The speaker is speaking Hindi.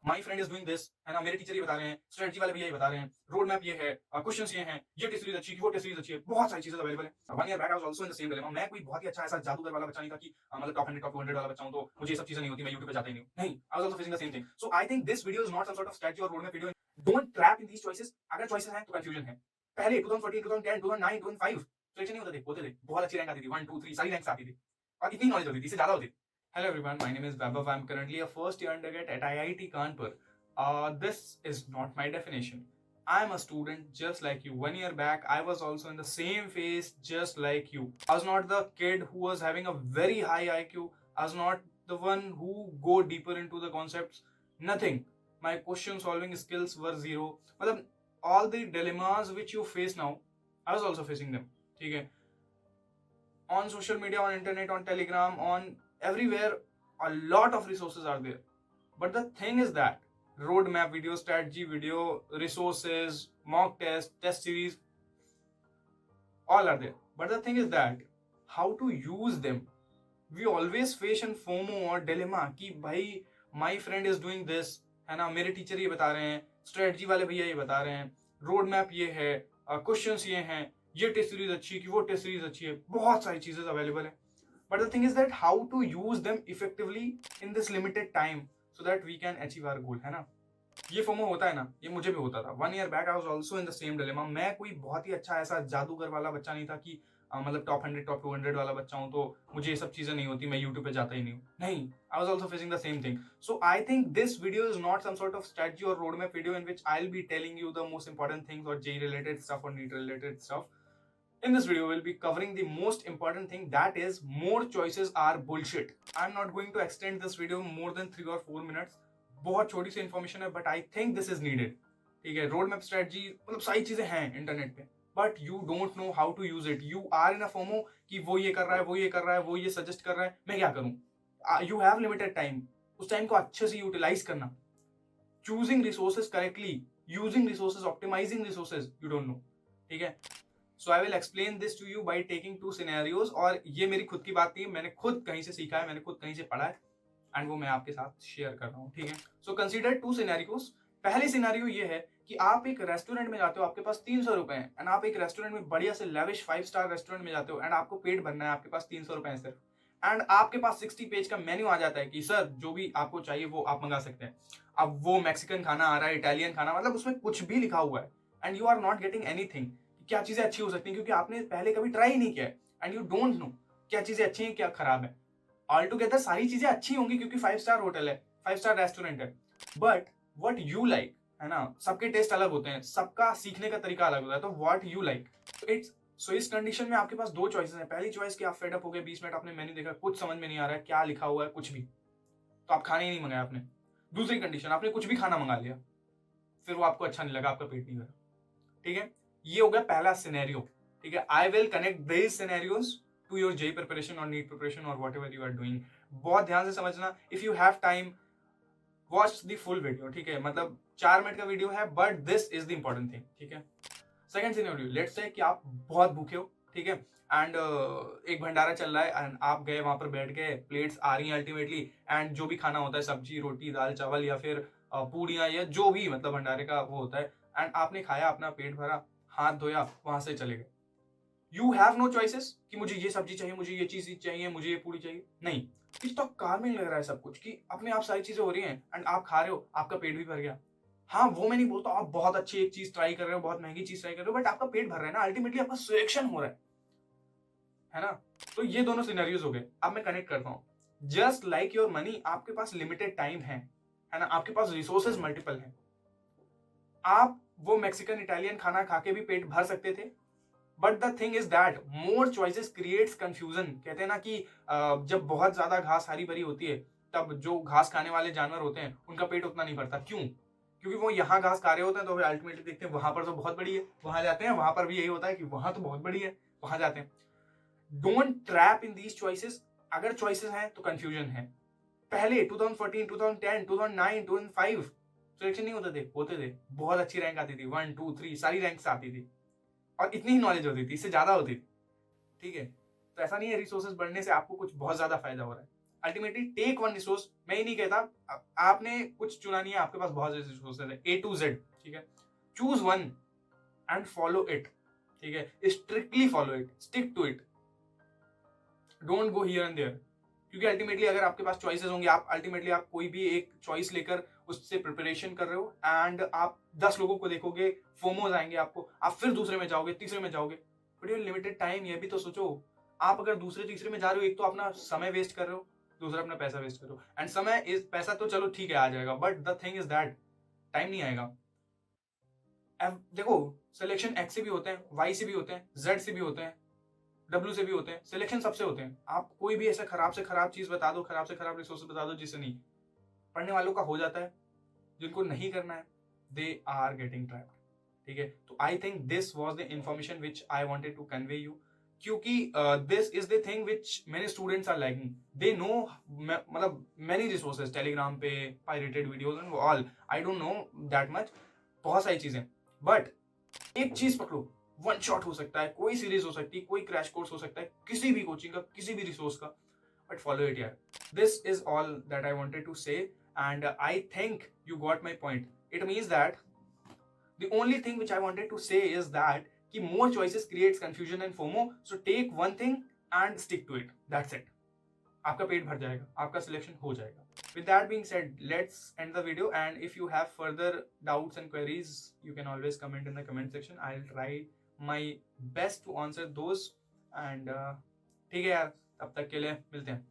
My friend is doing this, है ना, मेरे टीचर ये बता रहे हैं, स्ट्रेटजी वाले भी यही बता रहे हैं, रोड मैप ये है, क्वेश्चंस ये हैं, ये टेस्ट सीरीज अच्छी है, वो टेस्ट सीरीज अच्छी है, बहुत सारी चीजें अवेलेबल है। 1 year back I was also in the same dilemma. मैं कोई बहुत ही अच्छा ऐसा जादूगर वाला बच्चा नहीं था कि मतलब टॉप 100 टॉप 200 वाला बच्चा हूं तो मुझे ये सब चीजें नहीं होती, मैं यूट्यूब पे जाता ही नहीं हूं। नहीं, I was also facing the same thing. So I think this video is not some sort of strategy or road map video. Don't trap in these choices. अगर चॉइसेस हैं तो कंफ्यूजन है। पहले 2014 2010 2009 2005 सिलेक्शन नहीं होते थे, बहुत अच्छी रैंक आती थी, 1 2 3 सारी रैंक्स आती थी और इतनी नॉलेज होती थी, इससे ज्यादा होती थी। Hello everyone, my name is Vaibhav. I'm currently a first year undergrad at IIT Kanpur. This is not my definition. I'm a student just like you. 1 year back, I was also in the same phase just like you. I was not the kid who was having a very high IQ. I was not the one who go deeper into the concepts. Nothing. My question solving skills were zero. मतलब all the dilemmas which you face now, I was also facing them. ठीक है? On social media, on internet, on Telegram, on everywhere, a lot of resources are there. But the thing is that roadmap video, strategy video, resources, mock test, test series, all are there. But the thing is that how to use them. We always face an FOMO और dilemma कि भाई my friend is doing this, है ना, मेरे टीचर ये बता रहे हैं, स्ट्रेटजी वाले भैया ये बता रहे हैं, रोड मैप ये है, क्वेश्चंस ये हैं, ये टेस्ट सीरीज अच्छी है कि वो टेस्ट सीरीज अच्छी है, बहुत सारी चीजें अवेलेबल है। But the thing is that how to use them effectively in this limited time so that we can achieve our goal, है ना। ये फोमो होता है ना, ये मुझे भी होता था। 1 year back I was also in the same dilemma. मैं कोई बहुत ही अच्छा ऐसा जादूगर वाला बच्चा नहीं था कि मतलब टॉप 100 टॉप 200 वाला बच्चा हूं तो मुझे ये सब चीजें नहीं होती, मैं यूट्यूब पे जाता ही नहीं हूँ। नहीं, I was also facing the same thing. So I think this video is not some sort of strategy or road map video in which I will be telling you the most important things or JEE related stuff or NEET related stuff. In this video, we'll be covering the most important thing, that is more choices are bullshit. I'm not going to extend this video more than 3 or 4 minutes. बहुत छोटी सी इंफॉर्मेशन है, but I think this is needed. ठीक है, रोड मैप स्ट्रेटजी मतलब सारी चीजें हैं इंटरनेट पे, but you don't know how to use it. You are in a FOMO कि वो ये कर रहा है, वो ये कर रहा है, वो ये सजेस्ट कर रहा है, मैं क्या करूं। यू हैव लिमिटेड टाइम, उस टाइम को अच्छे से यूटिलाइज करना, choosing resources correctly, using resources, optimising resources, you don't know. ठीक है, so I will explain this to you by taking 2 scenarios. और ये मेरी खुद की बात नहीं है, मैंने खुद कहीं से सीखा है, मैंने खुद कहीं से पढ़ा है एंड वो मैं आपके साथ शेयर कर रहा हूँ। ठीक है, सो कंसीडर 2 सिनेरियोज। पहले सिनेरियो ये है कि आप एक रेस्टोरेंट में जाते हो, आपके पास 300 रुपए हैं एंड आप एक रेस्टोरेंट में बढ़िया से लेविश 5 स्टार रेस्टोरेंट में जाते हो एंड आपको पेट भरना है, आपके पास 300 रुपए है सिर्फ, एंड आपके पास 60 पेज का मेन्यू आ जाता है कि सर जो भी आपको चाहिए वो आप मंगा सकते हैं। अब वो मैक्सिकन खाना आ रहा है, इटालियन खाना, मतलब उसमें कुछ भी लिखा हुआ है and you are not getting anything. क्या चीजें अच्छी हो सकती हैं क्योंकि आपने पहले कभी ट्राई नहीं किया है एंड यू डोंट नो क्या चीजें अच्छी हैं क्या खराब है। ऑल टुगेदर सारी चीजें अच्छी होंगी क्योंकि 5 स्टार होटल है, 5 स्टार रेस्टोरेंट है, बट व्हाट यू लाइक, है ना, सबके टेस्ट अलग होते हैं, सबका सीखने का तरीका अलग होता है, तो व्हाट यू लाइक इट्स। सो इस कंडीशन में आपके पास 2 चॉइसेस हैं। पहली चॉइस कि आप फेड अप हो गए, 20 मिनट आपने मेन्यू देखा, कुछ समझ में नहीं आ रहा है क्या लिखा हुआ है, कुछ भी, तो आप खाने ही नहीं मंगाया आपने। दूसरी कंडीशन, आपने कुछ भी खाना मंगा लिया, फिर वो आपको अच्छा नहीं लगा, आपका पेट नहीं भरा। ठीक है, ये हो गया पहला सिनेरियो। ठीक है, I will connect these scenarios to your JEE preparation और नीट प्रिपरेशन और whatever you are doing. बहुत ध्यान से समझना, if you have time watch the full video. ठीक है, मतलब 4 मिनट का वीडियो है but this is the important thing. ठीक है, सेकंड सिनेरियो, लेट्स से कि आप बहुत भूखे हो, ठीक है, एंड एक भंडारा चल रहा है एंड आप गए वहां पर, बैठ गए, प्लेट्स आ रही हैं अल्टीमेटली, एंड जो भी खाना होता है, सब्जी रोटी दाल चावल या फिर पूड़ियाँ या जो भी मतलब भंडारे का वो होता है, एंड आपने खाया, अपना पेट भरा, हाथ धोया, वहां से चले गए। यू हैव नो चॉइसेस कि मुझे ये सब्जी चाहिए, मुझे ये चीज चाहिए, मुझे ये पूरी चाहिए, नहीं। इतना काल्मिंग लग रहा है सब कुछ कि अपने आप सारी चीजें हो रही हैं एंड आप खा रहे हो, आपका पेट भी भर गया। हाँ, वो मैं नहीं बोलता आप बहुत अच्छी एक चीज ट्राई कर रहे हो, बहुत महंगी चीज ट्राई कर रहे हो, बट आपका पेट भर रहा है ना, अल्टीमेटली आपका सिलेक्शन हो रहा है ना। तो ये दोनों सिनेरियोज हो गए। अब मैं कनेक्ट करता हूं। जस्ट लाइक योर मनी, आपके पास लिमिटेड टाइम है ना, आपके पास रिसोर्सेज मल्टीपल है। आप वो मैक्सिकन इटालियन खाना खा के भी पेट भर सकते थे, but the thing is that more choices creates confusion. कहते हैं ना कि जब बहुत ज्यादा घास हरी भरी होती है तब जो घास खाने वाले जानवर होते हैं उनका पेट उतना नहीं भरता। क्यों? क्योंकि वो यहाँ घास खा रहे होते हैं तो अल्टीमेटली देखते हैं वहां पर तो बहुत बड़ी है, वहां जाते हैं, वहां पर भी यही होता है कि वहां तो बहुत बड़ी है, वहां जाते हैं। Don't trap in these choices. अगर चॉइसेस हैं तो कंफ्यूजन है। पहले 2014 2010 2009 2005 सिलेक्शन नहीं होते थे, बहुत अच्छी रैंक आती थी, 1 2 3 सारी रैंक्स आती थी और इतनी ही नॉलेज होती थी, इससे ज्यादा होती थी। ठीक है, तो ऐसा नहीं है रिसोर्सेज बढ़ने से आपको कुछ बहुत ज्यादा फायदा हो रहा है। अल्टीमेटली टेक वन रिसोर्स, मैं ही नहीं कहता, आपने कुछ चुना नहीं है, आपके पास बहुत सारे रिसोर्सेज है, A to Z, ठीक है, choose one and follow it, ठीक है, strictly follow it, stick to it, don't go here and there, क्योंकि अल्टीमेटली अगर आपके पास चॉइसेस होंगे, आप अल्टीमेटली आप कोई भी एक चॉइस लेकर उससे प्रिपरेशन कर रहे हो एंड आप 10 लोगों को देखोगे, फोमोज आएंगे आपको, आप फिर दूसरे में जाओगे, तीसरे में जाओगे, बट ये लिमिटेड टाइम, ये भी तो सोचो, आप अगर दूसरे तीसरे में जा रहे हो, एक तो अपना समय वेस्ट कर रहे हो, दूसरा अपना पैसा वेस्ट कर रहे हो, एंड समय इज, पैसा तो चलो ठीक है आ जाएगा, but the thing is that time नहीं आएगा। देखो, सिलेक्शन एक्स से भी होते हैं, वाई से भी होते हैं, जेड से भी होते हैं, डब्ल्यू से भी होते हैं, सिलेक्शन सबसे होते हैं। आप कोई भी ऐसा खराब से खराब चीज बता दो, खराब से खराब रिसोर्स बता दो जिससे नहीं, पढ़ने वालों का हो जाता है, जिनको नहीं करना है दे आर गेटिंग ट्रैप्ड, ठीक है। तो I think this was the information which I wanted to convey you, क्योंकि this is the thing which many students are lacking, they know मतलब मेनी रिसोर्सेज टेलीग्राम पे, pirated videos and all, I don't know that much, बहुत सारी चीजें, बट एक चीज पकड़ो, वन शॉट हो सकता है, कोई सीरीज हो सकती है, कोई क्रैश कोर्स हो सकता है, किसी भी कोचिंग का, किसी भी रिसोर्स का, बट फॉलो इट यार। This is all that I wanted to say and I think you got my point. It means that the only thing which I wanted to say is that कि more choices creates confusion and FOMO, so take one thing and stick to it, that's it, आपका पेट भर जाएगा, आपका सिलेक्शन हो जाएगा। With that being said, let's end the video, and if you have further doubts and queries, you can always comment in the comment section. I'll try my best to answer those, and ठीक है यार, तब तक के लिए मिलते हैं।